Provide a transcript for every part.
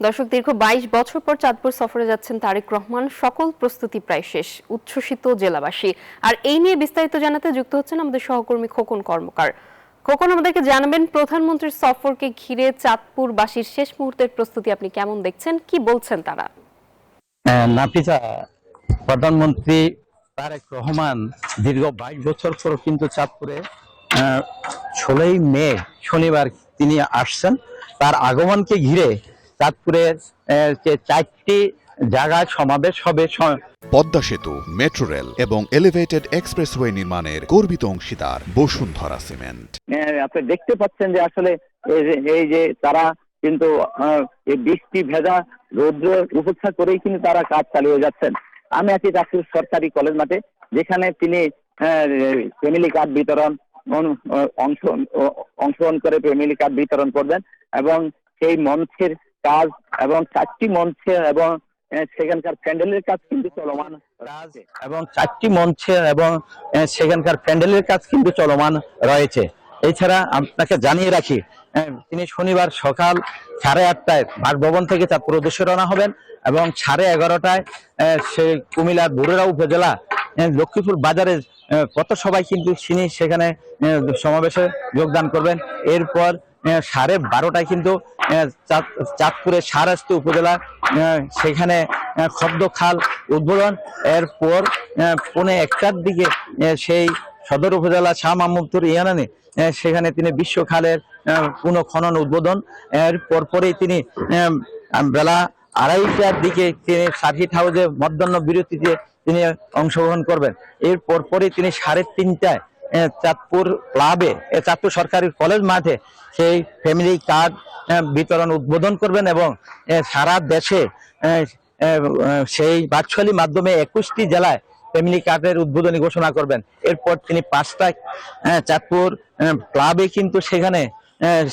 দর্শক, দীর্ঘ ২২ বছর পর চাঁদপুর সফরে যাচ্ছেন তারেক রহমান। সকল প্রস্তুতি প্রায় শেষ, উচ্ছ্বসিত জেলাবাসী। আর এই নিয়ে বিস্তারিত জানাতে যুক্ত হচ্ছেন আমাদের সহকর্মী খোকন কর্মকার। খোকন, আমাদেরকে জানাবেন প্রধানমন্ত্রীর সফরকে ঘিরে চাঁদপুরবাসীর শেষ মুহূর্তের প্রস্তুতি আপনি কেমন দেখছেন, কি বলছেন তারা? নাফিসা, প্রধানমন্ত্রী তারেক রহমান দীর্ঘ ২২ বছর পর কিন্তু চাঁদপুরে ১৬ই মে শনিবার তিনি আসছেন। তার আগমনকে ঘিরে চাঁদপুরের যে ৪টি জায়গায় সমাবেশ হবে। পদ্মা সেতু, মেট্রো রেল এবং এলিভেটেড এক্সপ্রেসওয়ে নির্মাণের গর্বিত অংশীদার বসুন্ধরা সিমেন্ট। আপনি দেখতে পাচ্ছেন যে আসলে এই যে তারা কিন্তু এই বৃষ্টি ভেজা রৌদ্র উপেক্ষা করেই কিন্তু তারা কাজ চালিয়ে যাচ্ছেন। আমি আছি চাঁদপুর সরকারি কলেজ মাঠে, যেখানে তিনি ফ্যামিলি কার্ড বিতরণ অংশগ্রহণ করে ফ্যামিলি কার্ড বিতরণ করবেন এবং সেই মঞ্চের কাজ এবং ৪টি মঞ্চে এবং সেখানকার প্যান্ডেলের কাজ কিন্তু চলমান এবং ৪টি মঞ্চে এবং সেখানকার প্যান্ডেলের কাজ কিন্তু চলমান রয়েছে। এছাড়া আপনাকে জানিয়ে রাখি, তিনি শনিবার সকাল 8:30টায় বাসভবন থেকে চাঁদপুর উদ্দেশ্যে রওনা হবেন এবং 11:30টায় সে কুমিল্লার বরুড়া উপজেলা লক্ষ্মীপুর বাজারের পথসভায় কিন্তু তিনি সেখানে সমাবেশে যোগদান করবেন। এরপর 12:30টায় কিন্তু চাঁদপুরের শাহরাস্তি উপজেলা সেখানে খদ্দ খাল উদ্বোধন। এরপর 1:45টার দিকে সেই সদর উপজেলা শাহ মাহমুদপুর ইউনিয়নে সেখানে তিনি বিশ্ব খালের পুনঃখনন উদ্বোধন। এর পরপরই তিনি বেলা 2:30টার দিকে তিনি সার্কিট হাউসে মধ্যাহ্ন বিরতিতে তিনি অংশগ্রহণ করবেন। এর পরপরই তিনি 3:30টায় চাঁদপুর ক্লাবে, চাঁদপুর সরকারি কলেজ মাঠে সেই ফ্যামিলি কার্ড বিতরণ উদ্বোধন করবেন এবং সারা দেশে সেই ভার্চুয়ালি মাধ্যমে 21টি জেলায় ফ্যামিলি কার্ডের উদ্বোধনী ঘোষণা করবেন। এরপর তিনি 5টায় চাঁদপুর ক্লাবে কিন্তু সেখানে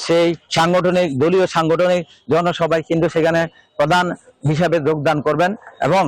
সেই দলীয় সাংগঠনিক জনসভায় কিন্তু সেখানে প্রধান হিসাবে যোগদান করবেন এবং